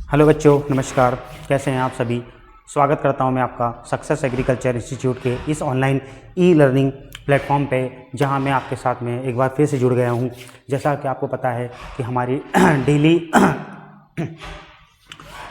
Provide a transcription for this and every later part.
Hello बच्चों, नमस्कार। कैसे हैं आप सभी। स्वागत करता हूं मैं आपका सक्सेस एग्रीकल्चर इंस्टीट्यूट के इस ऑनलाइन ई लर्निंग प्लेटफॉर्म पे, जहां मैं आपके साथ में एक बार फिर से जुड़ गया हूं। जैसा कि आपको पता है कि हमारी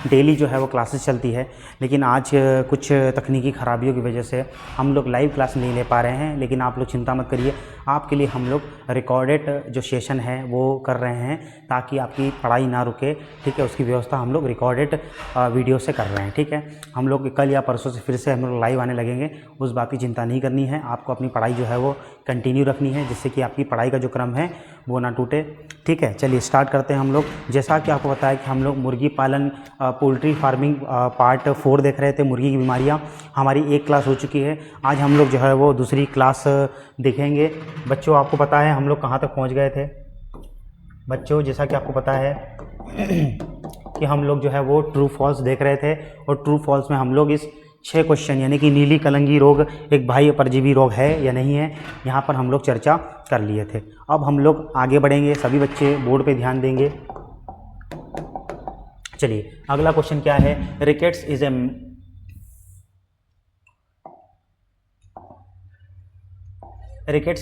डेली जो है वो क्लासेस चलती है, लेकिन आज कुछ तकनीकी ख़राबियों की वजह से हम लोग लाइव क्लास नहीं ले पा रहे हैं। लेकिन आप लोग चिंता मत करिए, आपके लिए हम लोग रिकॉर्डेड जो सेशन है वो कर रहे हैं ताकि आपकी पढ़ाई ना रुके। ठीक है, उसकी व्यवस्था हम लोग रिकॉर्डेड वीडियो से कर रहे हैं। ठीक है, हम लोग कल या परसों से फिर से हम लोग लाइव आने लगेंगे। उस बात की चिंता नहीं करनी है, आपको अपनी पढ़ाई जो है वो कंटिन्यू रखनी है, जिससे कि आपकी पढ़ाई का जो क्रम है वो ना टूटे। ठीक है, चलिए स्टार्ट करते हैं हम लोग। जैसा कि आपको पता है कि हम लोग मुर्गी पालन पोल्ट्री फार्मिंग पार्ट 4 देख रहे थे, मुर्गी की बीमारियां। हमारी एक क्लास हो चुकी है, आज हम लोग जो है वो दूसरी क्लास देखेंगे। बच्चों, आपको पता है हम लोग कहाँ तक पहुँच गए थे। बच्चों, जैसा कि आपको पता है कि हम लोग जो है वो ट्रू फॉल्स देख रहे थे, और ट्रू फॉल्स में हम लोग इस 6 क्वेश्चन यानी कि नीली कलंगी रोग एक बाह्य परजीवी रोग है या नहीं है, यहाँ पर हम लोग चर्चा कर लिए थे। अब हम लोग आगे बढ़ेंगे, सभी बच्चे बोर्ड पे ध्यान देंगे। चलिए, अगला क्वेश्चन क्या है। Rickets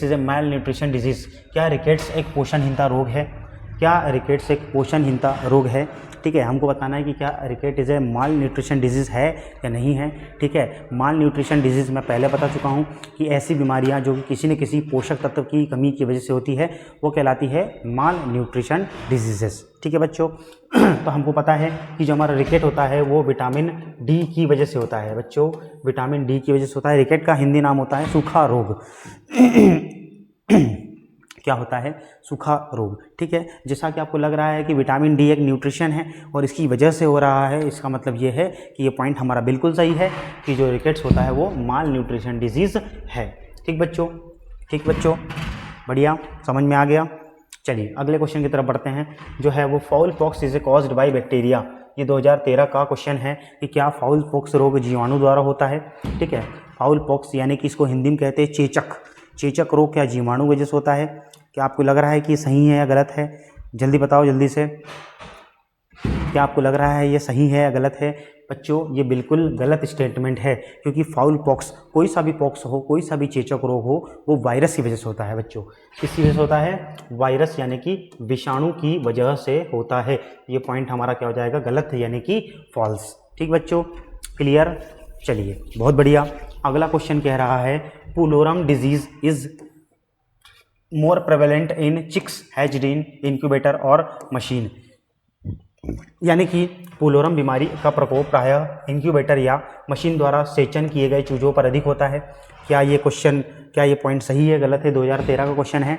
is a mall nutrition disease. क्या रिकेट्स एक पोषणहीनता रोग है? क्या रिकेट्स एक पोषणहीनता रोग है? ठीक है, हमको बताना है कि क्या ricket is a malnutrition disease है या नहीं है। ठीक है, माल न्यूट्रिशन डिजीज़ मैं पहले बता चुका हूँ कि ऐसी बीमारियाँ जो कि किसी न किसी पोषक तत्व की कमी की वजह से होती है, वो कहलाती है माल न्यूट्रिशन डिजीजेस। ठीक है बच्चों, तो हमको पता है कि जो हमारा रिकेट होता है वो विटामिन डी की वजह से होता है। बच्चों, विटामिन डी की वजह से होता है। रिकेट का हिंदी नाम होता है सूखा रोग। क्या होता है? सूखा रोग। ठीक है, जैसा कि आपको लग रहा है कि विटामिन डी एक न्यूट्रिशन है और इसकी वजह से हो रहा है, इसका मतलब ये है कि ये पॉइंट हमारा बिल्कुल सही है कि जो रिकेट्स होता है वो माल न्यूट्रिशन डिजीज़ है। ठीक बच्चों, ठीक बच्चों, बढ़िया, समझ में आ गया। चलिए अगले क्वेश्चन की तरफ बढ़ते हैं, जो है वो foul pox is caused by bacteria. ये 2013 का क्वेश्चन है कि क्या फाउल पॉक्स रोग जीवाणु द्वारा होता है। ठीक है, फाउल पॉक्स यानी कि इसको हिंदी में कहते हैं चेचक। चेचक रोग क्या जीवाणु वजह से होता है? क्या आपको लग रहा है कि सही है या गलत है? जल्दी बताओ, जल्दी से। क्या आपको लग रहा है ये सही है या गलत है? बच्चों, ये बिल्कुल गलत स्टेटमेंट है, क्योंकि फाउल पॉक्स, कोई सा भी पॉक्स हो, कोई सा भी चेचक रोग हो, वो वायरस की वजह से होता है। बच्चों, किसकी वजह से होता है? वायरस यानी कि विषाणु की वजह से होता है। ये पॉइंट हमारा क्या हो जाएगा? गलत यानी कि फॉल्स। ठीक बच्चों, क्लियर। चलिए, बहुत बढ़िया। अगला क्वेश्चन कह रहा है pullorum disease is more prevalent in chicks hatched in incubator और मशीन। यानी कि पुलोरम बीमारी का प्रकोप प्रायः इंक्यूबेटर या मशीन द्वारा सेचन किए गए चूजों पर अधिक होता है। क्या ये क्वेश्चन, क्या ये पॉइंट सही है गलत है? 2013 का क्वेश्चन है।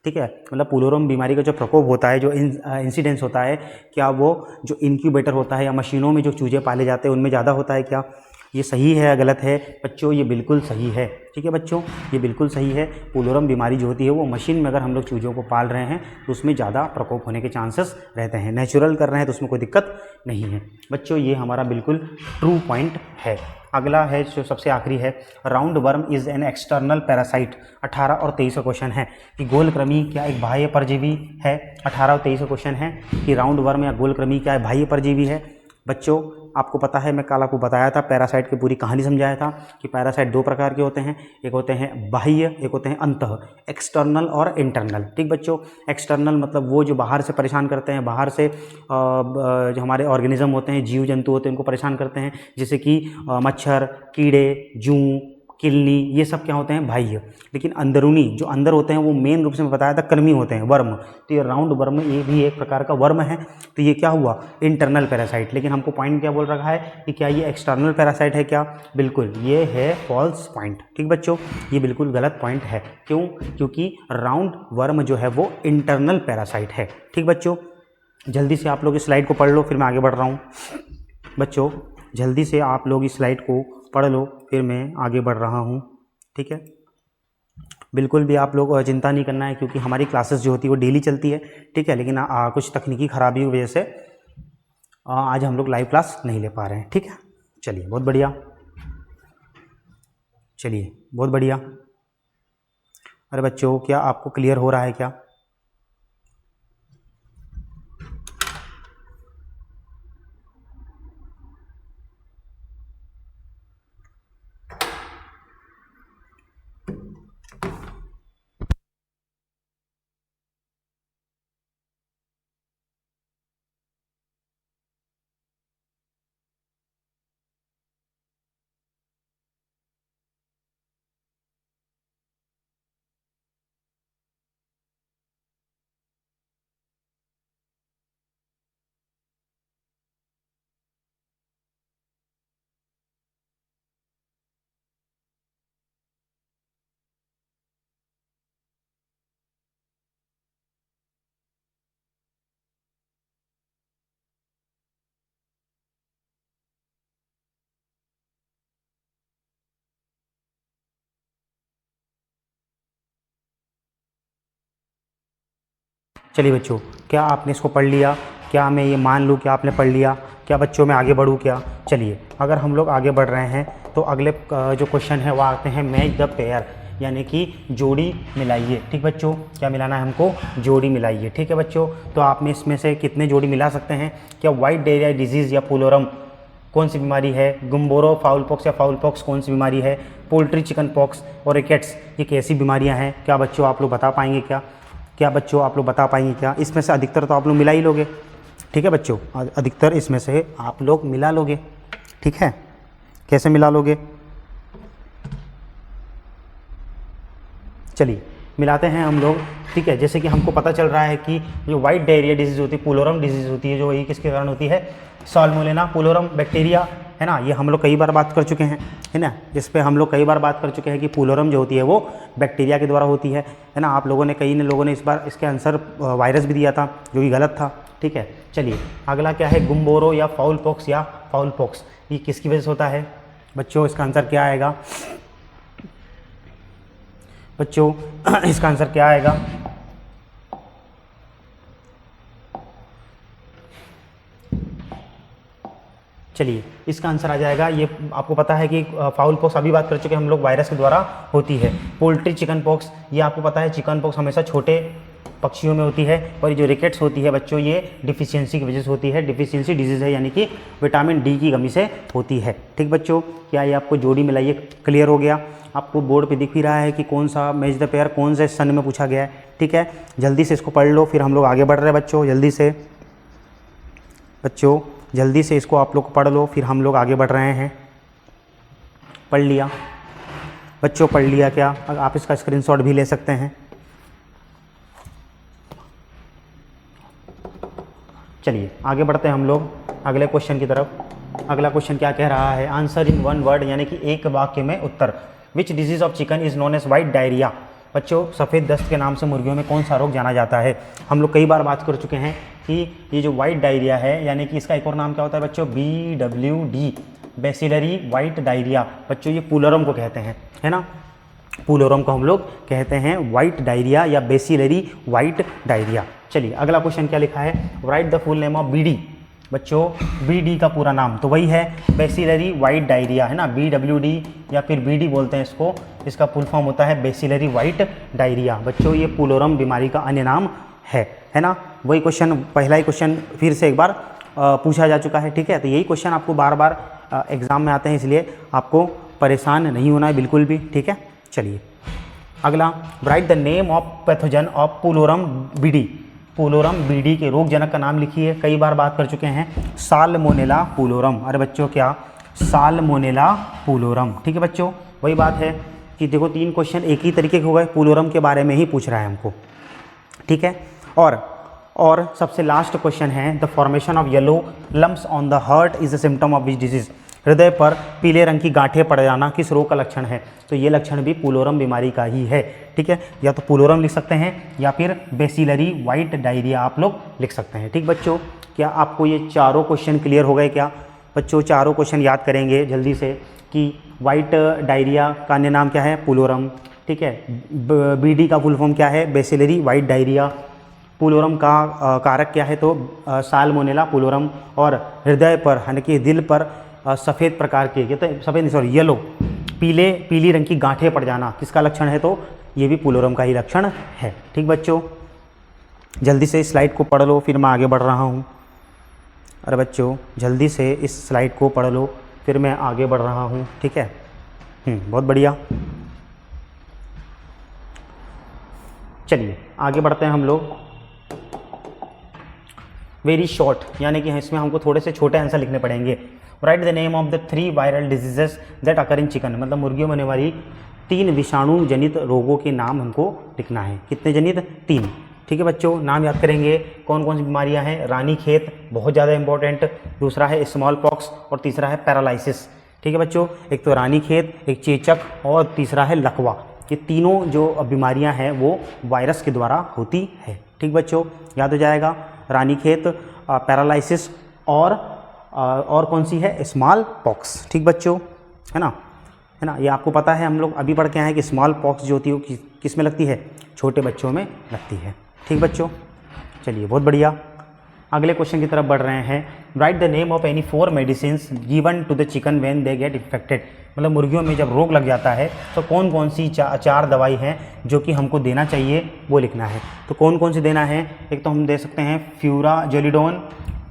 ठीक है, मतलब पुलोरम बीमारी का जो प्रकोप होता है, जो इंसिडेंस होता है, क्या वो जो इंक्यूबेटर होता है या मशीनों में जो चूजे पाले जाते हैं उनमें ज़्यादा होता है? क्या ये सही है या गलत है? बच्चों, ये बिल्कुल सही है। ठीक है बच्चों, ये बिल्कुल सही है। पुलोरम बीमारी जो होती है वो मशीन में अगर हम लोग चूजों को पाल रहे हैं तो उसमें ज़्यादा प्रकोप होने के चांसेस रहते हैं। नेचुरल कर रहे हैं तो उसमें कोई दिक्कत नहीं है। बच्चों, ये हमारा बिल्कुल ट्रू पॉइंट है। अगला है जो सबसे आखिरी है, round worm is an external parasite. 18 और 23 का क्वेश्चन है कि गोलकृमि क्या एक बाह्य परजीवी है। 18 और 23 का क्वेश्चन है कि राउंड वर्म या गोलकृमि क्या बाह्य परजीवी है। बच्चों, आपको पता है, मैं कल आपको बताया था, पैरासाइट की पूरी कहानी समझाया था कि पैरासाइट 2 प्रकार के होते हैं, एक होते हैं बाह्य, एक होते हैं अंतः, एक्सटर्नल और इंटरनल। ठीक बच्चों, एक्सटर्नल मतलब वो जो बाहर से परेशान करते हैं, बाहर से जो हमारे ऑर्गेनिज्म होते हैं, जीव जंतु होते हैं, उनको परेशान करते हैं, जैसे कि मच्छर, कीड़े, जूं, किलनी, ये सब क्या होते हैं? बाह्य। लेकिन अंदरूनी जो अंदर होते हैं वो मेन रूप से मैं बताया था कर्मी होते हैं, वर्म। तो ये राउंड वर्म ये भी एक प्रकार का वर्म है। तो ये क्या हुआ? Internal parasite. लेकिन हमको पॉइंट क्या बोल रखा है कि क्या ये एक्सटर्नल पैरासाइट है? क्या बिल्कुल ये है फॉल्स पॉइंट। ठीक बच्चों, ये बिल्कुल गलत पॉइंट है। क्यों? क्योंकि राउंड वर्म जो है वो इंटरनल पैरासाइट है। ठीक बच्चों, जल्दी से आप लोग इस स्लाइड को पढ़ लो, फिर मैं आगे बढ़ रहा हूँ। बच्चों, जल्दी से आप लोग इस स्लाइड को पढ़ लो, फिर मैं आगे बढ़ रहा हूँ। ठीक है, बिल्कुल भी आप लोग चिंता नहीं करना है, क्योंकि हमारी क्लासेस जो होती है वो डेली चलती है। ठीक है, लेकिन कुछ तकनीकी खराबी की वजह से आज हम लोग लाइव क्लास नहीं ले पा रहे हैं। ठीक है, चलिए बहुत बढ़िया, चलिए बहुत बढ़िया। अरे बच्चों, क्या आपको क्लियर हो रहा है क्या? चलिए बच्चों, क्या आपने इसको पढ़ लिया? क्या मैं ये मान लूँ कि आपने पढ़ लिया? क्या बच्चों मैं आगे बढ़ूँ क्या? चलिए, अगर हम लोग आगे बढ़ रहे हैं तो अगले जो क्वेश्चन है वो आते हैं मैच द पेयर, यानी कि जोड़ी मिलाइए। ठीक बच्चों, क्या मिलाना है हमको? जोड़ी मिलाइए। ठीक है बच्चों, तो आप में इसमें से कितने जोड़ी मिला सकते हैं? क्या वाइट डायरिया डिजीज़ या पुलोरम कौन सी बीमारी है? गुम्बोरो फाउल पॉक्स या फाउल पॉक्स कौन सी बीमारी है? पोल्ट्री चिकन पॉक्स और रिकेट्स ये कैसी बीमारियां हैं? क्या बच्चों आप लोग बता पाएंगे क्या? क्या बच्चों आप लोग बता पाएंगे क्या? इसमें से अधिकतर तो आप लोग मिला ही लोगे। ठीक है बच्चों, अधिकतर इसमें से आप लोग मिला लोगे। ठीक है, कैसे मिला लोगे? चलिए मिलाते हैं हम लोग। ठीक है, जैसे कि हमको पता चल रहा है कि जो वाइट डायरिया डिजीज़ होती है, पुलोरम डिजीज़ होती है, जो ये किसके कारण होती है? साल्मोनेला पुलोरम बैक्टीरिया, है ना। ये हम लोग कई बार बात कर चुके हैं, है ना। इस पर हम लोग कई बार बात कर चुके हैं कि पुलोरम जो होती है वो बैक्टीरिया के द्वारा होती है ना। आप लोगों ने कई लोगों ने इस बार इसके आंसर वायरस भी दिया था, जो कि गलत था। ठीक है, चलिए अगला क्या है? गुम्बोरो या फाउल पॉक्स या फाउल पॉक्स, ये किसकी वजह से होता है बच्चों? इसका आंसर क्या आएगा बच्चों? इसका आंसर क्या आएगा? चलिए, इसका आंसर आ जाएगा, ये आपको पता है कि फाउल पॉक्स अभी बात कर चुके हैं हम लोग, वायरस के द्वारा होती है। पोल्ट्री चिकन पॉक्स, ये आपको पता है चिकन पॉक्स हमेशा छोटे पक्षियों में होती है। और ये जो रिकेट्स होती है बच्चों, ये डिफिशियंसी की वजह से होती है। डिफिशियंसी डिजीज़ है, यानी कि विटामिन डी की कमी से होती है। ठीक बच्चों, क्या ये आपको जोड़ी मिलाइए क्लियर हो गया? आपको बोर्ड पे दिख भी रहा है कि कौन सा मैच द पेयर कौन से सन में पूछा गया है। ठीक है, जल्दी से इसको पढ़ लो, फिर हम लोग आगे बढ़ रहे हैं बच्चों। जल्दी से बच्चों, जल्दी से इसको आप लोग पढ़ लो, फिर हम लोग आगे बढ़ रहे हैं। पढ़ लिया बच्चों? पढ़ लिया क्या? आप इसका स्क्रीनशॉट भी ले सकते हैं। चलिए आगे बढ़ते हैं हम लोग अगले क्वेश्चन की तरफ। अगला क्वेश्चन क्या कह रहा है? आंसर इन वन वर्ड, यानी कि एक वाक्य में उत्तर। Which disease of chicken is known as white diarrhoea? बच्चों, सफ़ेद दस्त के नाम से मुर्गियों में कौन सा रोग जाना जाता है? हम लोग कई बार बात कर चुके हैं कि ये जो वाइट डायरिया है, यानी कि इसका एक और नाम क्या होता है बच्चों? BWD, bacillary white diarrhoea. बच्चों, ये पुलोरम को कहते हैं, है ना। पुलोरम को हम लोग कहते हैं वाइट डायरिया या बेसिलरी वाइट डायरिया। चलिए अगला क्वेश्चन क्या लिखा है? Right the full name of BD। बच्चों, BD का पूरा नाम तो वही है, बेसिलरी वाइट डायरिया, है ना। BWD या फिर BD बोलते हैं इसको। इसका फुल फॉर्म होता है बेसिलरी वाइट डायरिया। बच्चों, ये पुलोरम बीमारी का अन्य नाम है ना। वही क्वेश्चन, पहला ही क्वेश्चन फिर से एक बार पूछा जा चुका है। ठीक है, तो यही क्वेश्चन आपको बार बार एग्ज़ाम में आते हैं, इसलिए आपको परेशान नहीं होना है बिल्कुल भी। ठीक है, चलिए अगला, write the name of pathogen of pullorum BD। Pullorum BD के रोगजनक का नाम लिखिए। कई बार बात कर चुके हैं, साल्मोनेला पुलोरम। अरे बच्चों, क्या? साल्मोनेला पुलोरम। ठीक है बच्चों, वही बात है कि देखो 3 क्वेश्चन एक ही तरीके के हो गए, पुलोरम के बारे में ही पूछ रहा है हमको। ठीक है, और सबसे लास्ट क्वेश्चन है, the formation of yellow lumps on the heart is a symptom of which disease? हृदय पर पीले रंग की गांठें पड़ जाना किस रोग का लक्षण है? तो ये लक्षण भी पुलोरम बीमारी का ही है। ठीक है, या तो पुलोरम लिख सकते हैं या फिर बेसिलरी वाइट डायरिया आप लोग लिख सकते हैं। ठीक बच्चों, क्या आपको ये चारों क्वेश्चन क्लियर हो गए क्या बच्चों? चारों क्वेश्चन याद करेंगे जल्दी से कि वाइट डायरिया का अन्य नाम क्या है? पुलोरम। ठीक है, BD का फुल फॉर्म क्या है? Bacillary white diarrhoea. पुलोरम का कारक क्या है? तो साल्मोनेला पुलोरम। और हृदय पर, यानी कि दिल पर सफ़ेद प्रकार के, येलो, पीली रंग की गांठें पड़ जाना किसका लक्षण है? तो ये भी पुलोरम का ही लक्षण है। ठीक बच्चों, जल्दी से इस स्लाइड को पढ़ लो, फिर मैं आगे बढ़ रहा हूँ। अरे बच्चों, जल्दी से इस स्लाइड को पढ़ लो, फिर मैं आगे बढ़ रहा हूँ। ठीक है, बहुत बढ़िया। चलिए आगे बढ़ते हैं हम लोग। वेरी शॉर्ट, यानी कि इसमें हमको थोड़े से छोटे आंसर लिखने पड़ेंगे। Right the name of the 3 viral diseases that occur in chicken. मतलब मुर्गियों में होने वाली 3 विषाणु जनित रोगों के नाम हमको लिखना है। कितने जनित? 3। ठीक है बच्चों, नाम याद करेंगे। कौन कौन सी बीमारियां हैं? रानीखेत बहुत ज़्यादा इंपॉर्टेंट, दूसरा है स्मॉल पॉक्स और तीसरा है पैरालाइसिस। ठीक है बच्चों, एक तो रानीखेत, एक चेचक और तीसरा है लकवा। ये तीनों जो बीमारियां हैं वो वायरस के द्वारा होती है। ठीक बच्चों, याद हो जाएगा। रानीखेत, पैरालाइसिस और कौन सी है? Small pox. ठीक बच्चों, है ना। ये आपको पता है, हम लोग अभी पढ़ के आए हैं कि स्मॉल पॉक्स जो होती है वो किस में लगती है? छोटे बच्चों में लगती है। ठीक बच्चों, चलिए बहुत बढ़िया। अगले क्वेश्चन की तरफ बढ़ रहे हैं। Write the name of any 4 medicines given to the chicken when they get infected. मतलब मुर्गियों में जब रोग लग जाता है तो कौन कौन सी 4 दवाई हैं जो कि हमको देना चाहिए वो लिखना है। तो कौन कौन सी देना है, एक तो हम दे सकते हैं फ्यूराजोलिडोन,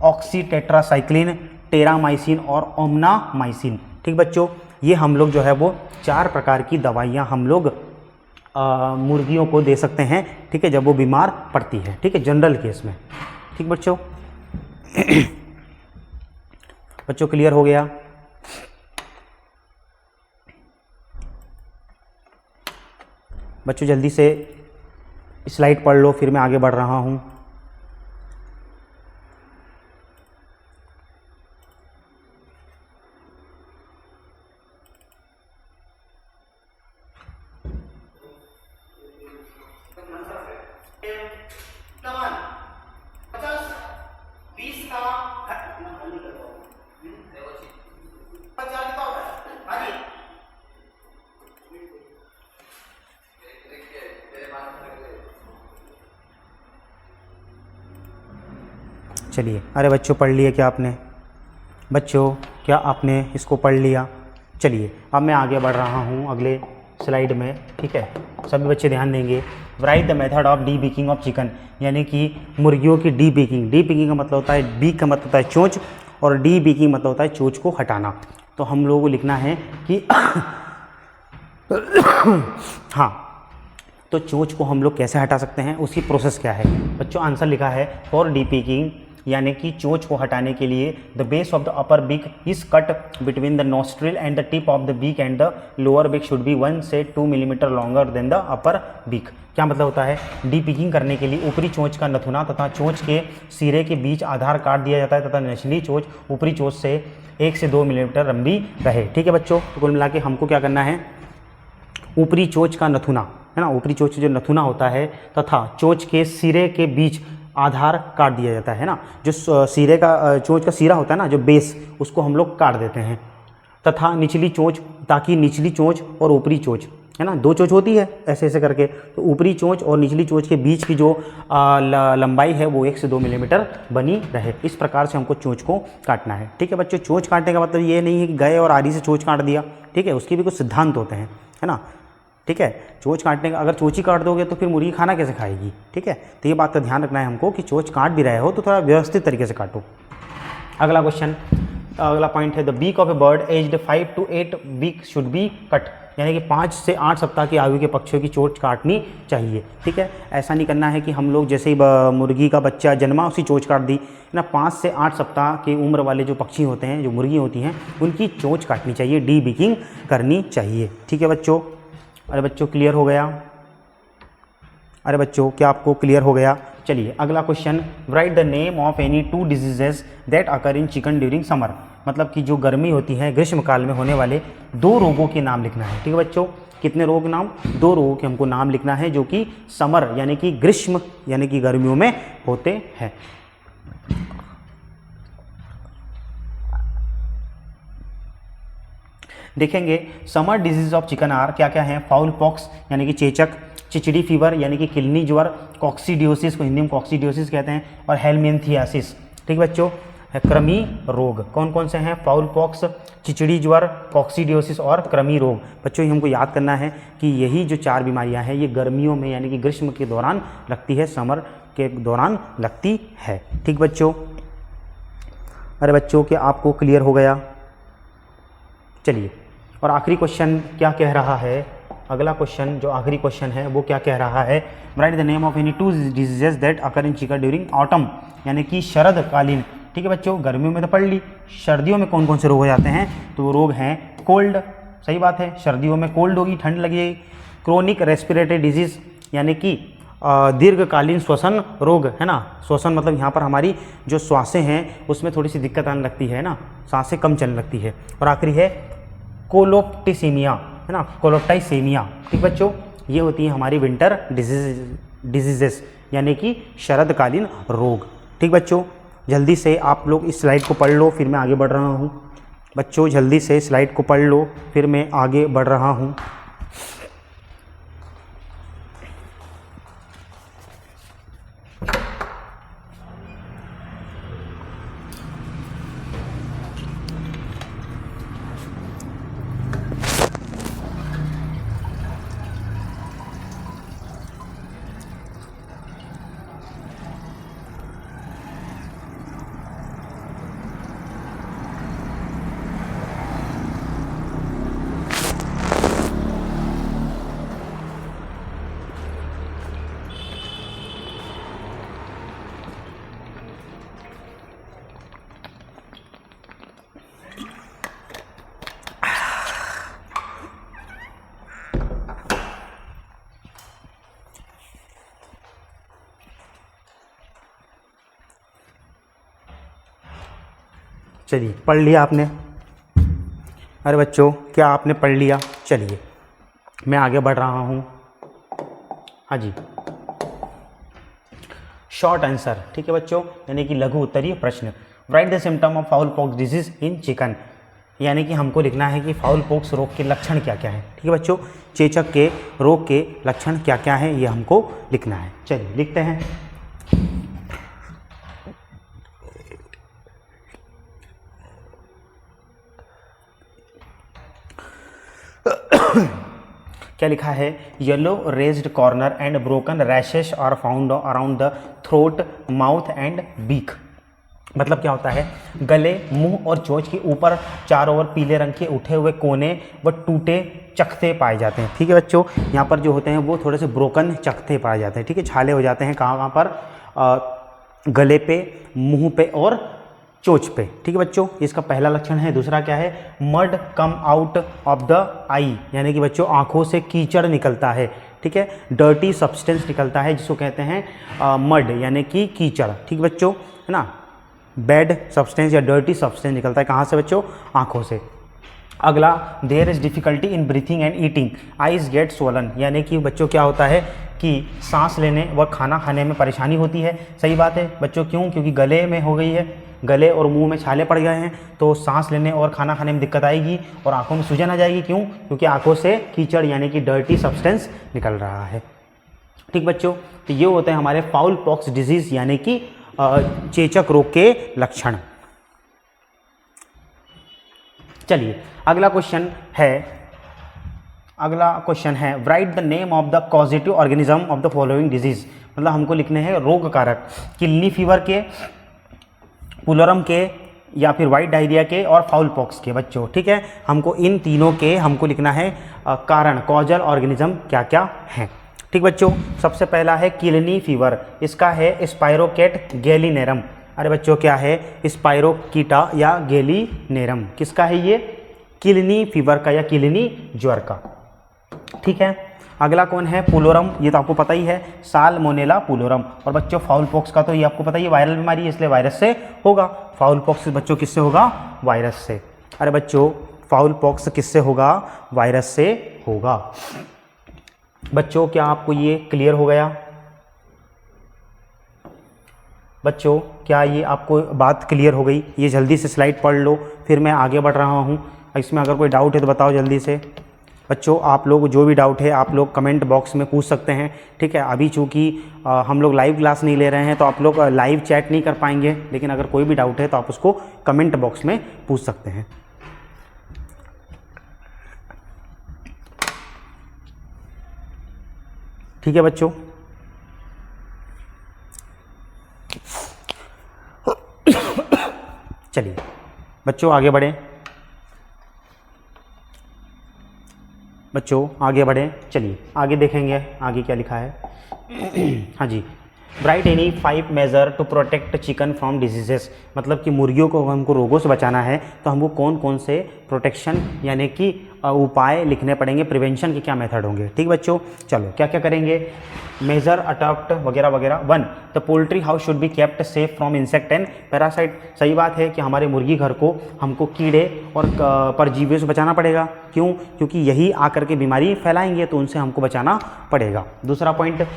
ऑक्सीटेट्रासाइक्लिन, टेरामाइसिन और ओमनामाइसिन। ठीक बच्चों, ये हम लोग जो है वो 4 प्रकार की दवाइयाँ हम लोग मुर्गियों को दे सकते हैं, ठीक है, जब वो बीमार पड़ती है, ठीक है, जनरल केस में। ठीक बच्चों बच्चों क्लियर हो गया। बच्चों जल्दी से स्लाइड पढ़ लो, फिर मैं आगे बढ़ रहा हूँ। चलिए, अरे बच्चों पढ़ लिए क्या आपने? बच्चों क्या आपने इसको पढ़ लिया? चलिए अब मैं आगे बढ़ रहा हूँ अगले स्लाइड में, ठीक है, सभी बच्चे ध्यान देंगे। Write the method of debeaking of chicken, यानी कि मुर्गियों की डी बीकिंग। डी बीकिंग का मतलब होता है, बीक का मतलब होता है चोंच, और डी बीकिंग मतलब होता है चोंच को हटाना। तो हम लोगों को लिखना है कि हाँ, तो चोंच को हम लोग कैसे हटा सकते हैं, उसकी प्रोसेस क्या है। बच्चों आंसर लिखा है फॉर डी बीकिंग, यानी कि चोंच को हटाने के लिए the base of the upper beak is cut between the nostril and the tip of the beak and the lower beak should be 1 से 2 millimetre longer than the upper beak. क्या मतलब होता है, डी पिकिंग करने के लिए ऊपरी चोंच का नथुना तथा चोंच के सिरे के बीच आधार काट दिया जाता है तथा निचली चोंच ऊपरी चोंच से 1 से 2 मिलीमीटर लंबी रहे। ठीक है बच्चों, तो कुल मिला के हमको क्या करना है, ऊपरी चोंच का नथुना है ना, ऊपरी चोंच जो नथुना होता है तथा चोंच के सिरे के बीच आधार काट दिया जाता है ना, जो सिरे का चोंच का सिरा होता है ना, जो बेस, उसको हम लोग काट देते हैं, तथा निचली चोंच, ताकि निचली चोंच और ऊपरी चोंच है ना, 2 चोंच होती है ऐसे ऐसे करके, तो ऊपरी चोंच और निचली चोंच के बीच की जो लंबाई है वो 1 से 2 मिलीमीटर बनी रहे। इस प्रकार से हमको चोंच को काटना है। ठीक है बच्चों, चोंच काटने का मतलब ये नहीं है कि गए और आरी से चोंच काट दिया, ठीक है, उसके भी कुछ सिद्धांत होते हैं, है ना। ठीक है, चोंच काटने का, अगर चोंच ही काट दोगे तो फिर मुर्गी खाना कैसे खाएगी। ठीक है, तो ये बात का ध्यान रखना है हमको कि चोंच काट भी रहे हो तो थोड़ा व्यवस्थित तरीके से काटो। अगला क्वेश्चन, अगला पॉइंट है the beak of a bird aged 5 to 8 week should be cut, यानी कि 5 से 8 सप्ताह की आयु के पक्षियों की चोंच काटनी चाहिए। ठीक है, ऐसा नहीं करना है कि हम लोग जैसे ही मुर्गी का बच्चा जन्मा उसी चोंच काट दी ना। 5 से 8 सप्ताह की उम्र वाले जो पक्षी होते हैं, जो मुर्गी होती हैं, उनकी चोंच काटनी चाहिए, डी बीकिंग करनी चाहिए। ठीक है बच्चों, अरे बच्चों क्लियर हो गया? अरे बच्चों क्या आपको क्लियर हो गया? चलिए अगला question, right the name of any 2 diseases that occur in chicken during summer, मतलब कि जो गर्मी होती है, ग्रीष्मकाल में होने वाले 2 रोगों के नाम लिखना है। ठीक है बच्चों, कितने रोग नाम? 2 रोगों के हमको नाम लिखना है जो कि समर यानी कि ग्रीष्म यानी कि गर्मियों में होते हैं। देखेंगे summer disease of chicken are क्या क्या है। फाउल पॉक्स यानी कि चेचक, चिचड़ी फीवर यानी कि किलनी ज्वर, कॉक्सीडियोसिस को हिंदी में कॉक्सीडियोसिस कहते हैं, और हेलमिंथियासिस। ठीक बच्चों, कृमि रोग कौन कौन से हैं? फाउल पॉक्स, चिचड़ी ज्वर, कॉक्सीडियोसिस और कृमि रोग। बच्चों ये हमको याद करना है कि यही जो 4 बीमारियां हैं ये गर्मियों में यानी कि ग्रीष्म के दौरान लगती है, समर के दौरान लगती है। ठीक बच्चों, अरे बच्चों क्या आपको क्लियर हो गया? चलिए, और आखिरी क्वेश्चन क्या कह रहा है, अगला क्वेश्चन जो आखिरी क्वेश्चन है वो क्या कह रहा है, right the name of any 2 diseases that occur in chicken during autumn, यानी कि शरदकालीन। ठीक है बच्चों, गर्मियों में तो पढ़ ली, सर्दियों में कौन कौन से रोग हो जाते हैं, तो वो रोग हैं कोल्ड, सही बात है, सर्दियों में कोल्ड होगी, ठंड लगेगी। क्रोनिक रेस्पिरेटरी डिजीज यानी कि दीर्घकालीन श्वसन रोग, है ना। श्वसन मतलब यहाँ पर हमारी जो श्वासें हैं उसमें थोड़ी सी दिक्कत आने लगती है ना, सांसें कम चलने लगती है। और आखिरी है कोलोप्टिसीमिया, है ना, कोलोप्टाइसेमिया। ठीक बच्चों, ये होती है हमारी विंटर डिजीजेस यानी कि शरदकालीन रोग। ठीक बच्चों, जल्दी से आप लोग इस स्लाइड को पढ़ लो, फिर मैं आगे बढ़ रहा हूँ। बच्चों जल्दी से स्लाइड को पढ़ लो, फिर मैं आगे बढ़ रहा हूँ। चलिए पढ़ लिया आपने? अरे बच्चों क्या आपने पढ़ लिया? चलिए मैं आगे बढ़ रहा हूँ। हाँ जी, शॉर्ट आंसर, ठीक है बच्चों, यानी कि लघु उत्तरीय प्रश्न। Right the symptom of foul pox disease in chicken, यानी कि हमको लिखना है कि फाउल पॉक्स रोग के लक्षण क्या क्या है। ठीक है बच्चों, चेचक के रोग के लक्षण क्या क्या हैं ये हमको लिखना है। चलिए लिखते हैं। क्या लिखा है? Yellow raised corner and broken rashes are found around the throat, mouth and beak. मतलब क्या होता है? गले, मुंह और चोंच के ऊपर चारों ओर पीले रंग के उठे हुए कोने व टूटे चकते पाए जाते हैं। ठीक है बच्चों, यहाँ पर जो होते हैं वो थोड़े से ब्रोकन चकते पाए जाते हैं। ठीक है, छाले हो जाते हैं कहाँ पर? गले पे, मुंह पे और चोंच पे। ठीक है बच्चों, इसका पहला लक्षण है। दूसरा क्या है? Mud come out of the eye, यानी कि बच्चों आंखों से कीचड़ निकलता है। ठीक है, डर्टी सब्सटेंस निकलता है जिसको कहते हैं मड, यानी कि कीचड़। ठीक है बच्चों, है ना, बैड सब्सटेंस या डर्टी सब्सटेंस निकलता है कहाँ से बच्चों? आंखों से। अगला, there is difficulty in breathing and eating, eyes get swollen, यानी कि बच्चों क्या होता है कि सांस लेने व खाना खाने में परेशानी होती है। सही बात है बच्चों, क्यों? क्योंकि गले में हो गई है, गले और मुंह में छाले पड़ गए हैं, तो सांस लेने और खाना खाने में दिक्कत आएगी और आंखों में सूजन आ जाएगी। क्यों? क्योंकि आंखों से कीचड़ यानी कि डर्टी सब्सटेंस निकल रहा है। ठीक बच्चों, तो ये होते हैं हमारे फाउल पॉक्स डिजीज यानी कि चेचक रोग के लक्षण। चलिए अगला क्वेश्चन है right the name of the causative organism of the following disease. मतलब हमको लिखने हैं रोग कारक, किडनी फीवर के, पुलोरम के, या फिर वाइट डायरिया के और फाउल पॉक्स के बच्चों। ठीक है, हमको इन तीनों के हमको लिखना है कारण, कॉजल ऑर्गेनिज्म क्या क्या है। ठीक बच्चों, सबसे पहला है किडनी फीवर, इसका है स्पाइरोकेट गैलिनेरम। अरे बच्चों क्या है? स्पाइरोकीटा या गैलिनेरम। किसका है ये? किडनी फीवर का या किडनी ज्वर का। ठीक है, अगला कौन है? पुलोरम, ये तो आपको पता ही है, साल्मोनेला पुलोरम। और बच्चों फाउल पॉक्स का तो ये आपको पता ही है, वायरल बीमारी है, इसलिए वायरस से होगा। फाउल पॉक्स बच्चों किससे होगा? वायरस से। अरे बच्चों फाउल पॉक्स किससे होगा? वायरस से होगा। बच्चों क्या आपको ये क्लियर हो गया? बच्चों क्या ये आपको बात क्लियर हो गई? ये जल्दी से स्लाइड पढ़ लो, फिर मैं आगे बढ़ रहा हूँ। इसमें अगर कोई डाउट है तो बताओ जल्दी से। बच्चों आप लोग जो भी डाउट है आप लोग कमेंट बॉक्स में पूछ सकते हैं। ठीक है, अभी चूँकि हम लोग लाइव क्लास नहीं ले रहे हैं तो आप लोग लाइव चैट नहीं कर पाएंगे, लेकिन अगर कोई भी डाउट है तो आप उसको कमेंट बॉक्स में पूछ सकते हैं। ठीक है बच्चों, चलिए बच्चों आगे बढ़ें। बच्चों आगे बढ़ें, चलिए आगे देखेंगे आगे क्या लिखा है। हाँ जी, write any 5 measure to protect chicken from diseases. मतलब कि मुर्गियों को हमको रोगों से बचाना है तो हमको कौन कौन से प्रोटेक्शन यानी कि उपाय लिखने पड़ेंगे, प्रिवेंशन के क्या मेथड होंगे। ठीक बच्चों, चलो क्या क्या करेंगे? मेजर अडॉप्ट वगैरह वगैरह। 1, the poultry house should be kept safe from insect and parasite. सही बात है कि हमारे मुर्गी घर को हमको कीड़े और परजीवियों से बचाना पड़ेगा। क्यों? क्योंकि यही आकर के बीमारी फैलाएंगे, तो उनसे हमको बचाना पड़ेगा। दूसरा point,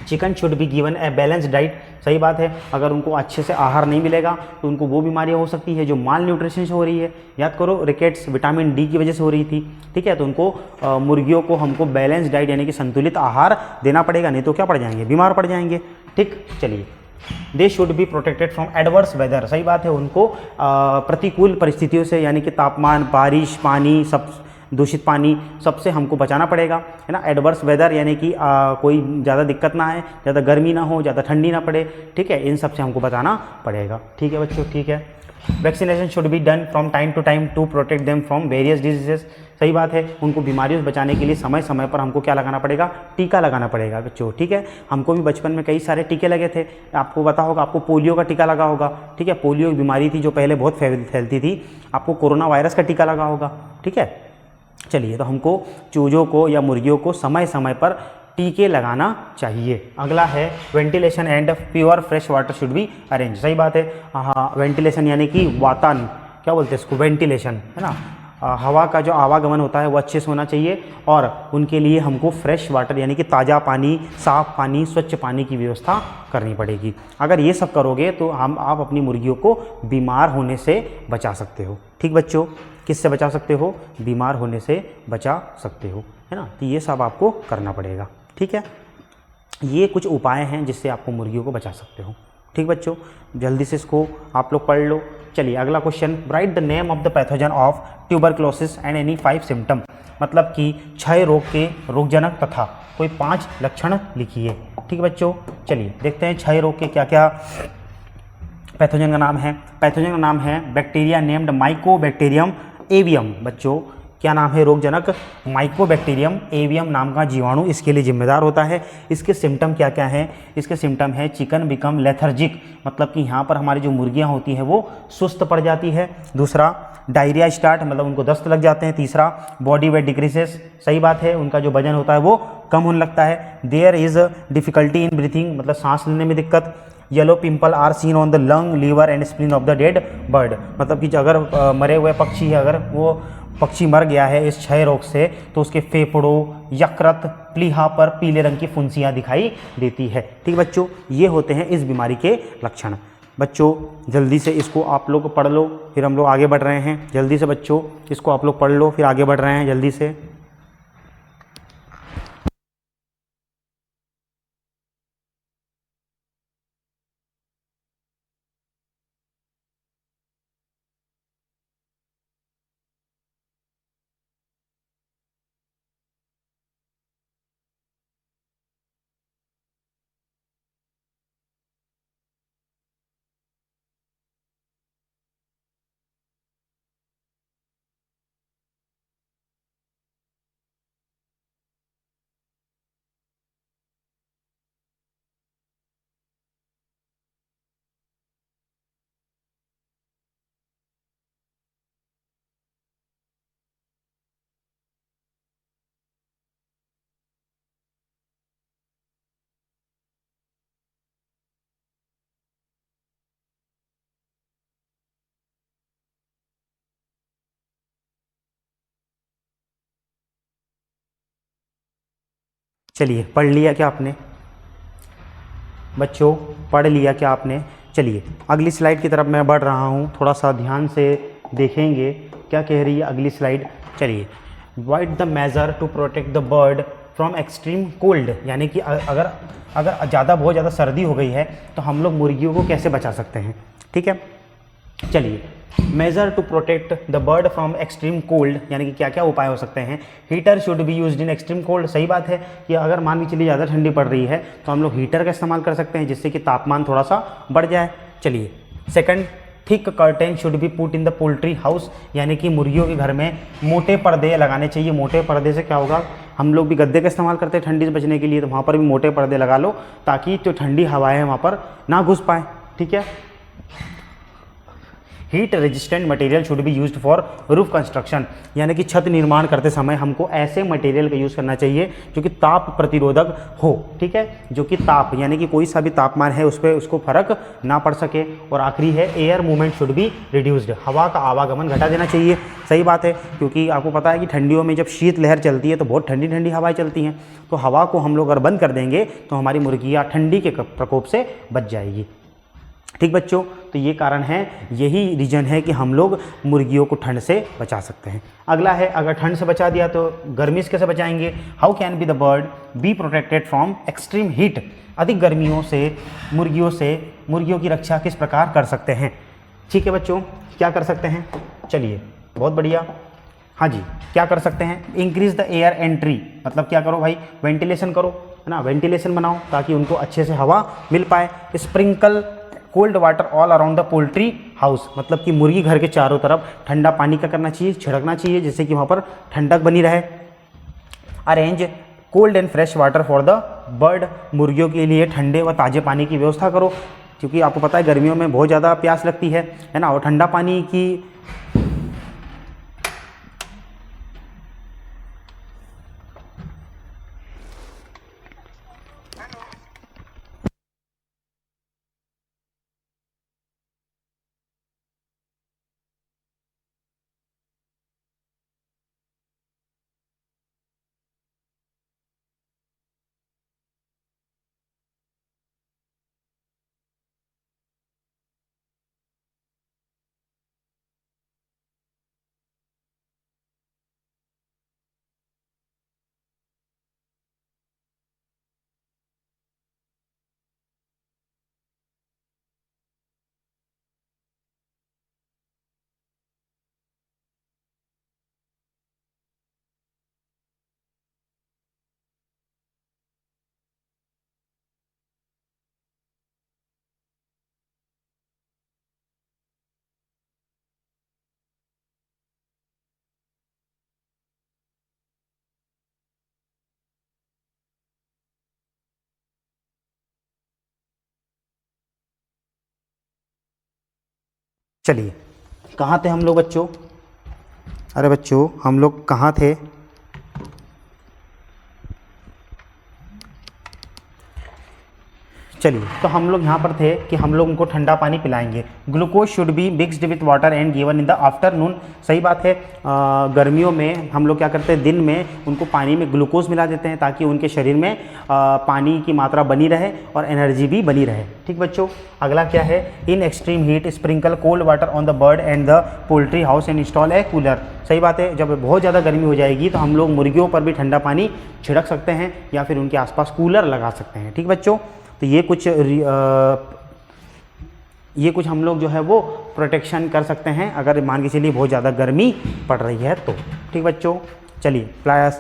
chicken should be given a balance diet. सही बात है, अगर उनको अच्छे से आहार नहीं मिलेगा तो उनको वो बीमारियां हो सकती है जो माल न्यूट्रिशन से हो रही है। याद करो रिकेट्स विटामिन डी की वजह से हो रही थी। ठीक है, तो उनको मुर्गियों को हमको बैलेंस डाइट यानी कि संतुलित आहार देना पड़ेगा, नहीं तो क्या पड़ जाएंगे? बीमार पड़ जाएंगे। ठीक, चलिए they should be protected from adverse weather. सही बात है, उनको प्रतिकूल परिस्थितियों से यानी कि तापमान, बारिश, पानी, सब दूषित पानी, सबसे हमको बचाना पड़ेगा, है ना। एडवर्स वेदर यानी कि कोई ज़्यादा दिक्कत ना आए, ज़्यादा गर्मी ना हो, ज़्यादा ठंडी ना पड़े। ठीक है, इन सब से हमको बचाना पड़ेगा। ठीक है बच्चों, ठीक है। Vaccination should be done from time to time to protect them from various diseases. सही बात है, उनको बीमारियों से बचाने के लिए समय समय पर हमको क्या लगाना पड़ेगा? टीका लगाना पड़ेगा बच्चों। ठीक है, हमको भी बचपन में कई सारे टीके लगे थे, आपको पता होगा, आपको पोलियो का टीका लगा होगा। ठीक है, पोलियो की बीमारी थी जो पहले बहुत फैलती थी, आपको कोरोना वायरस का टीका लगा होगा। ठीक है, चलिए तो हमको चूजों को या मुर्गियों को समय समय पर टीके लगाना चाहिए। अगला है ventilation and pure fresh water should be arrange. सही बात है, हाँ, वेंटिलेशन यानी कि क्या बोलते हैं इसको, वेंटिलेशन, है ना, हवा का जो आवागमन होता है वो अच्छे से होना चाहिए। और उनके लिए हमको फ्रेश वाटर यानी कि ताज़ा पानी, साफ़ पानी, स्वच्छ पानी की व्यवस्था करनी पड़ेगी। अगर ये सब करोगे तो आप अपनी मुर्गियों को बीमार होने से बचा सकते हो। ठीक बच्चों, किससे बचा सकते हो, बीमार होने से बचा सकते हो, है ना। तो ये सब आपको करना पड़ेगा। ठीक है, ये कुछ उपाय हैं जिससे आपको मुर्गियों को बचा सकते हो। ठीक बच्चों, जल्दी से इसको आप लोग पढ़ लो। चलिए अगला question, right the name of the pathogen of tuberculosis and any 5 symptom, मतलब कि क्षय रोग के रोगजनक तथा कोई 5 लक्षण लिखिए। ठीक बच्चों, चलिए देखते हैं क्षय रोग के क्या क्या पैथोजन का नाम है। पैथोजन का नाम है बैक्टीरिया नेम्ड माइकोबैक्टीरियम एवियम। बच्चों क्या नाम है, रोगजनक माइकोबैक्टीरियम एवियम नाम का जीवाणु इसके लिए जिम्मेदार होता है। इसके सिम्टम क्या क्या हैं, इसके सिम्टम है चिकन बिकम लेथर्जिक, मतलब कि यहाँ पर हमारी जो मुर्गियाँ होती हैं वो सुस्त पड़ जाती है। दूसरा डायरिया स्टार्ट, मतलब उनको दस्त लग जाते हैं। तीसरा बॉडी वेट डिक्रीसेस, सही बात है, उनका जो वजन होता है वो कम होने लगता है। There is difficulty in breathing, मतलब सांस लेने में दिक्कत। Yellow pimple are seen on the lung, liver and spleen of the dead bird, मतलब कि अगर मरे हुए पक्षी है, अगर वो पक्षी मर गया है इस क्षय रोग से तो उसके फेफड़ों, यकृत, प्लीहा पर पीले रंग की फुंसियाँ दिखाई देती है। ठीक बच्चों, ये होते हैं इस बीमारी के लक्षण। बच्चों जल्दी से इसको आप लोग पढ़ लो, फिर हम लोग आगे बढ़ रहे हैं। जल्दी से बच्चों इसको आप लोग पढ़ लो, फिर आगे बढ़ रहे हैं जल्दी से। चलिए पढ़ लिया क्या आपने बच्चों, पढ़ लिया क्या आपने। चलिए अगली स्लाइड की तरफ मैं बढ़ रहा हूँ, थोड़ा सा ध्यान से देखेंगे क्या कह रही है अगली स्लाइड। चलिए, write the measure to protect the bird from extreme cold, यानी कि अगर अगर ज़्यादा बहुत ज़्यादा सर्दी हो गई है तो हम लोग मुर्गियों को कैसे बचा सकते हैं। ठीक है, चलिए measure to protect the bird from extreme cold, यानी कि क्या क्या उपाय हो सकते हैं। Heater should be used in extreme cold, सही बात है कि अगर मान के चलिए ज़्यादा ठंडी पड़ रही है तो हम लोग हीटर का इस्तेमाल कर सकते हैं जिससे कि तापमान थोड़ा सा बढ़ जाए। चलिए second, thick curtain should be put in the poultry house, यानी कि मुर्गियों के घर में मोटे पर्दे लगाने चाहिए। मोटे पर्दे से क्या होगा, हम लोग भी गद्दे का इस्तेमाल करते हैं ठंडी से बचने के लिए, तो वहाँ पर भी मोटे पर्दे लगा लो ताकि जो ठंडी हवाएं वहाँ पर ना घुस पाए। ठीक है, heat resistant material should be used for roof construction, यानी कि छत निर्माण करते समय हमको ऐसे मटेरियल का यूज़ करना चाहिए जो कि ताप प्रतिरोधक हो। ठीक है, जो कि ताप यानी कि कोई सा भी तापमान है उस पर उसको फर्क ना पड़ सके। और आखिरी है air movement should be reduced, हवा का आवागमन घटा देना चाहिए। सही बात है, क्योंकि आपको पता है कि ठंडियों में जब शीत लहर चलती है तो बहुत ठंडी ठंडी हवाएं चलती हैं, तो हवा को हम लोग अगर बंद कर देंगे तो हमारी मुर्गियाँ ठंडी के प्रकोप से बच जाएगी। ठीक बच्चों, तो ये कारण है, यही रीज़न है कि हम लोग मुर्गियों को ठंड से बचा सकते हैं। अगला है, अगर ठंड से बचा दिया तो गर्मी से कैसे बचाएंगे। How can be the bird B protected from extreme heat, अधिक गर्मियों से मुर्गियों की रक्षा किस प्रकार कर सकते हैं। ठीक है बच्चों, क्या कर सकते हैं, चलिए बहुत बढ़िया। हाँ जी, क्या कर सकते हैं, इंक्रीज द एयर एंट्री, मतलब क्या करो भाई, वेंटिलेशन करो, है ना, वेंटिलेशन बनाओ ताकि उनको अच्छे से हवा मिल पाए। Sprinkle cold water all around the poultry house, मतलब कि मुर्गी घर के चारों तरफ ठंडा पानी का करना चाहिए, छिड़कना चाहिए जिससे कि वहाँ पर ठंडक बनी रहे। Arrange cold and fresh water for the bird, मुर्गियों के लिए ठंडे व ताज़े पानी की व्यवस्था करो, क्योंकि आपको पता है गर्मियों में बहुत ज़्यादा प्यास लगती है ना, और ठंडा पानी की चलिए, कहाँ थे हम लोग बच्चों? अरे बच्चों हम लोग कहाँ थे? चलिए, तो हम लोग यहाँ पर थे कि हम लोग उनको ठंडा पानी पिलाएंगे। Glucose should be mixed with water and given in the afternoon. सही बात है, गर्मियों में हम लोग क्या करते हैं, दिन में उनको पानी में ग्लूकोज मिला देते हैं ताकि उनके शरीर में पानी की मात्रा बनी रहे और एनर्जी भी बनी रहे। ठीक बच्चों, अगला क्या है? In extreme heat sprinkle cold water on the bird and the poultry house and install A cooler. सही बात है, जब बहुत ज़्यादा गर्मी हो जाएगी तो हम लोग मुर्गियों पर भी ठंडा पानी छिड़क सकते हैं या फिर उनके आसपास कूलर लगा सकते हैं। ठीक बच्चों, तो ये कुछ हम लोग जो है वो प्रोटेक्शन कर सकते हैं अगर मान के चलिए बहुत ज़्यादा गर्मी पड़ रही है तो। ठीक बच्चों, चलिए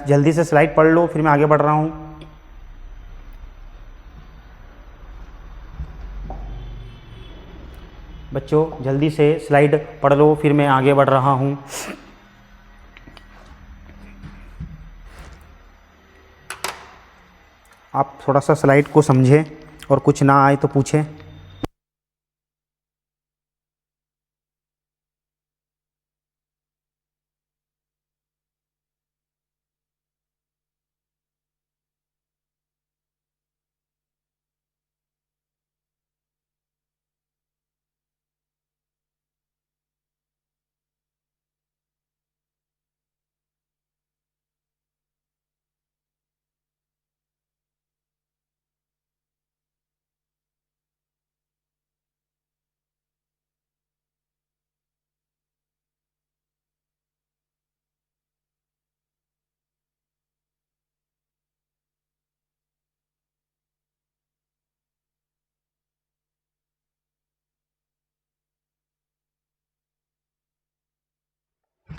जल्दी से स्लाइड पढ़ लो, फिर मैं आगे बढ़ रहा हूँ। बच्चों जल्दी से स्लाइड पढ़ लो, फिर मैं आगे बढ़ रहा हूँ। आप थोड़ा सा स्लाइड को समझें और कुछ ना आए तो पूछें।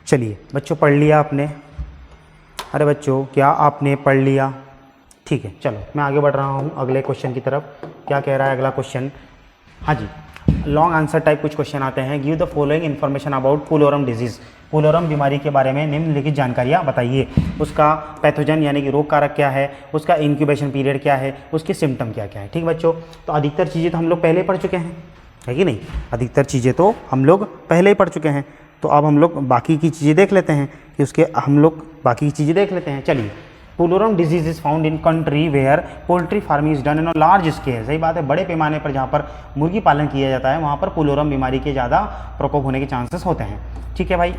चलिए बच्चों, पढ़ लिया आपने? अरे बच्चों क्या आपने पढ़ लिया? ठीक है, चलो मैं आगे बढ़ रहा हूँ अगले क्वेश्चन की तरफ। क्या कह रहा है अगला क्वेश्चन? हाँ जी, लॉन्ग आंसर टाइप कुछ क्वेश्चन आते हैं। Give the following information about pullorum disease. Pullorum बीमारी के बारे में निम्नलिखित जानकारियाँ बताइए। उसका पैथोजन यानी कि रोग कारक क्या है, उसका इंक्यूबेशन पीरियड क्या है, उसके सिम्टम क्या क्या है। ठीक बच्चों, तो अधिकतर चीज़ें तो हम लोग पहले पढ़ चुके हैं, है कि नहीं? अधिकतर चीज़ें तो हम लोग पहले ही पढ़ चुके हैं। तो अब हम लोग बाकी की चीज़ें देख लेते हैं कि उसके हम लोग बाकी की चीज़ें देख लेते हैं। चलिए, pullorum disease is found in country where poultry farming is done in a large scale. सही बात है, बड़े पैमाने पर जहाँ पर मुर्गी पालन किया जाता है वहाँ पर पुलोरम बीमारी के ज़्यादा प्रकोप होने के चांसेस होते हैं। ठीक है भाई।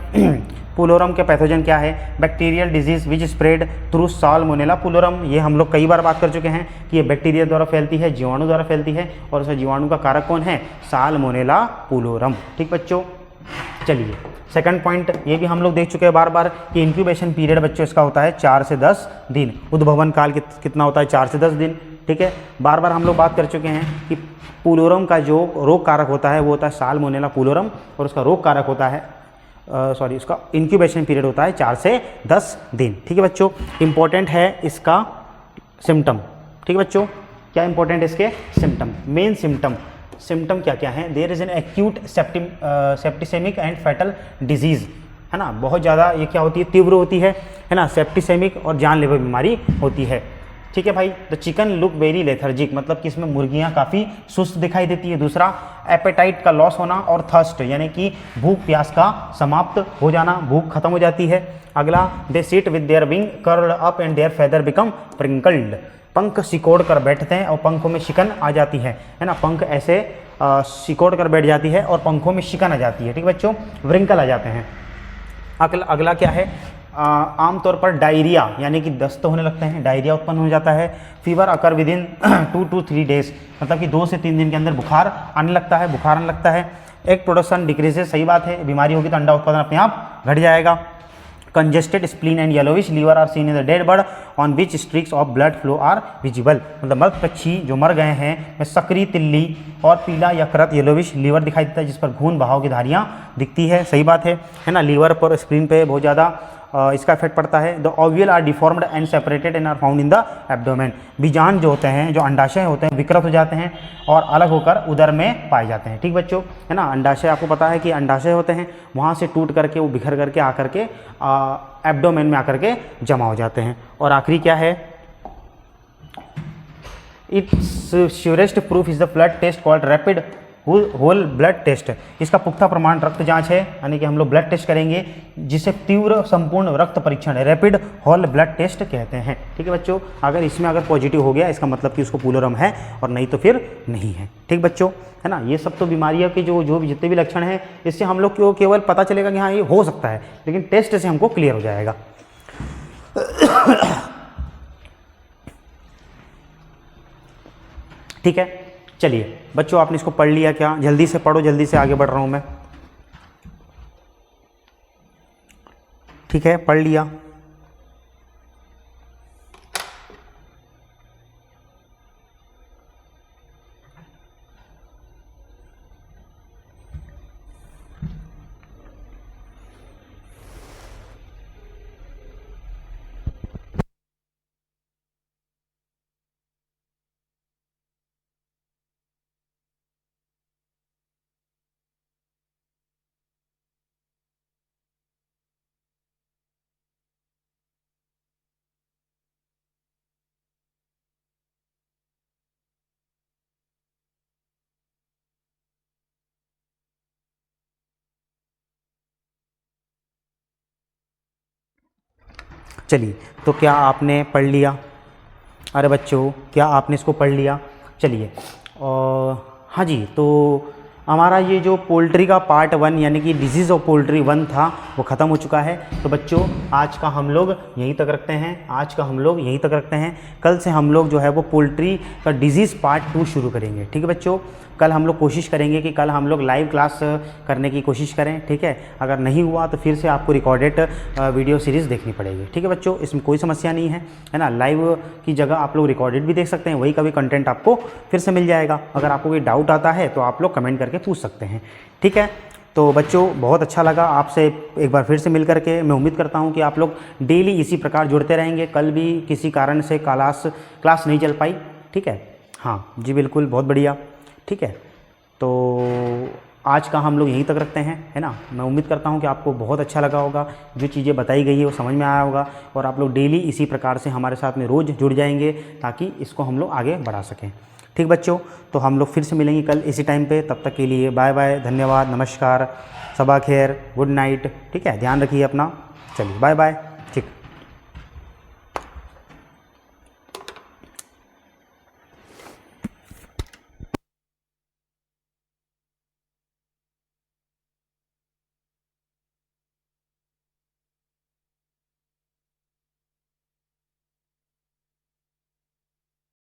पुलोरम के पैथोजन क्या है? Bacterial disease which spread through Salmonella pullorum. ये हम लोग कई बार बात कर चुके हैं कि ये बैक्टीरिया द्वारा फैलती है, जीवाणु द्वारा फैलती है, और उस जीवाणु का कारक कौन है? साल्मोनेला पुलोरम। ठीक बच्चों, चलिए सेकंड पॉइंट ये भी हम लोग देख चुके हैं बार बार कि इंक्यूबेशन पीरियड बच्चों इसका होता है 4 से 10 दिन। उद्भवन काल कितना होता है? 4 से 10 दिन। ठीक है, बार बार हम लोग बात कर चुके हैं कि पुलोरम का जो रोग कारक होता है वो होता है साल्मोनेला पुलोरम, और उसका रोग कारक होता है उसका इंक्यूबेशन पीरियड होता है 4 से 10 दिन। ठीक है बच्चों, इंपॉर्टेंट है इसका सिम्टम। ठीक है बच्चों, क्या इंपॉर्टेंट है इसके सिम्टम? मेन सिम्टम क्या क्या है? There is an acute septicaemic and fatal disease, है ना। बहुत ज़्यादा ये क्या होती है? तीव्र होती है ना, सेप्टिसेमिक और जानलेवा बीमारी होती है। ठीक है भाई। The chicken look very lethargic, मतलब कि इसमें मुर्गियाँ काफ़ी सुस्त दिखाई देती है। दूसरा, एपेटाइट का लॉस होना, और थर्स्ट यानी कि भूख प्यास का समाप्त हो जाना, भूख खत्म हो जाती है। अगला, they sit with their wing curled up and their feather become wrinkled, पंख सिकोड़ कर बैठते हैं और पंखों में शिकन आ जाती है ना। पंख ऐसे सिकोड़ कर बैठ जाती है और पंखों में शिकन आ जाती है। ठीक बच्चों, व्रिंकल आ जाते हैं। अगला क्या है? आमतौर पर डायरिया यानी कि दस्त होने लगते हैं, डायरिया उत्पन्न हो जाता है। Fever occur with in 2 to 3 days, मतलब कि 2 से 3 दिन के अंदर बुखार आने लगता है। एग प्रोडक्शन डिक्रीजेस, सही बात है, बीमारी होगी तो अंडा उत्पादन अपने आप घट जाएगा। Congested spleen and yellowish liver are seen in the dead bird on which streaks of blood flow are visible, मतलब मृत पक्षी जो मर गए हैं में सक्रिय तिल्ली और पीला यकृत येलोविश लीवर दिखाई देता है जिस पर खून बहाव की धारियाँ दिखती है। सही बात है ना। लीवर पर स्क्रीन पे बहुत ज़्यादा इसका इफेक्ट पड़ता है। The ovule are deformed and separated and are found in the abdomen, बीजान जो होते हैं, जो अंडाशय होते हैं, विकृत हो जाते हैं और अलग होकर उदर में पाए जाते हैं। ठीक बच्चों, है ना। अंडाशय आपको पता है कि अंडाशय होते हैं, वहाँ से टूट करके वो बिखर करके आकर के एब्डोमेन में आकर के जमा हो जाते हैं। और आखिरी क्या है? It's surest proof is the blood test called rapid whole blood test, इसका पुख्ता प्रमाण रक्त जांच है, यानी कि हम लोग ब्लड टेस्ट करेंगे जिसे तीव्र संपूर्ण रक्त परीक्षण है, रैपिड होल ब्लड टेस्ट कहते हैं। ठीक है बच्चों, अगर इसमें अगर पॉजिटिव हो गया इसका मतलब कि उसको पुलोरम है और नहीं तो फिर नहीं है। ठीक बच्चों, है ना। ये सब तो बीमारियों के जो भी जितने भी लक्षण हैं इससे हम लोग को केवल पता चलेगा कि हाँ ये हो सकता है, लेकिन टेस्ट से हमको क्लियर हो जाएगा। ठीक है, चलिए बच्चों आपने इसको पढ़ लिया क्या? जल्दी से पढ़ो, जल्दी से आगे बढ़ रहा हूं मैं। ठीक है, पढ़ लिया। चलिए, तो क्या आपने पढ़ लिया? अरे बच्चों, क्या आपने इसको पढ़ लिया? चलिए, और हाँ जी, तो हमारा ये जो पोल्ट्री का पार्ट 1 यानी कि डिजीज़ ऑफ पोल्ट्री 1 था वो ख़त्म हो चुका है। तो बच्चों आज का हम लोग यहीं तक रखते हैं, कल से हम लोग जो है वो पोल्ट्री का डिजीज़ पार्ट 2 शुरू करेंगे। ठीक है बच्चों, कल हम लोग कोशिश करेंगे कि कल हम लोग लाइव क्लास करने की कोशिश करें। ठीक है, अगर नहीं हुआ तो फिर से आपको रिकॉर्डेड वीडियो सीरीज़ देखनी पड़ेगी। ठीक है बच्चों, इसमें कोई समस्या नहीं है ना। लाइव की जगह आप लोग रिकॉर्डेड भी देख सकते हैं, वही का भी कंटेंट आपको फिर से मिल जाएगा। अगर आपको कोई डाउट आता है तो आप लोग कमेंट करके पूछ सकते हैं। ठीक है, तो बच्चों बहुत अच्छा लगा आपसे एक बार फिर से मिल करके। मैं उम्मीद करता हूं कि आप लोग डेली इसी प्रकार जुड़ते रहेंगे। कल भी किसी कारण से क्लास नहीं चल पाई। ठीक है, हाँ जी बिल्कुल, बहुत बढ़िया। ठीक है, तो आज का हम लोग यहीं तक रखते हैं, है ना। मैं उम्मीद करता हूं कि आपको बहुत अच्छा लगा होगा, जो चीज़ें बताई गई है वो समझ में आया होगा, और आप लोग डेली इसी प्रकार से हमारे साथ में रोज़ जुड़ जाएंगे ताकि इसको हम लोग आगे बढ़ा सकें। ठीक बच्चों, तो हम लोग फिर से मिलेंगे कल इसी टाइम पे। तब तक के लिए बाय बाय, धन्यवाद, नमस्कार, सबा खैर, गुड नाइट। ठीक है, ध्यान रखिए अपना। चलिए बाय बाय।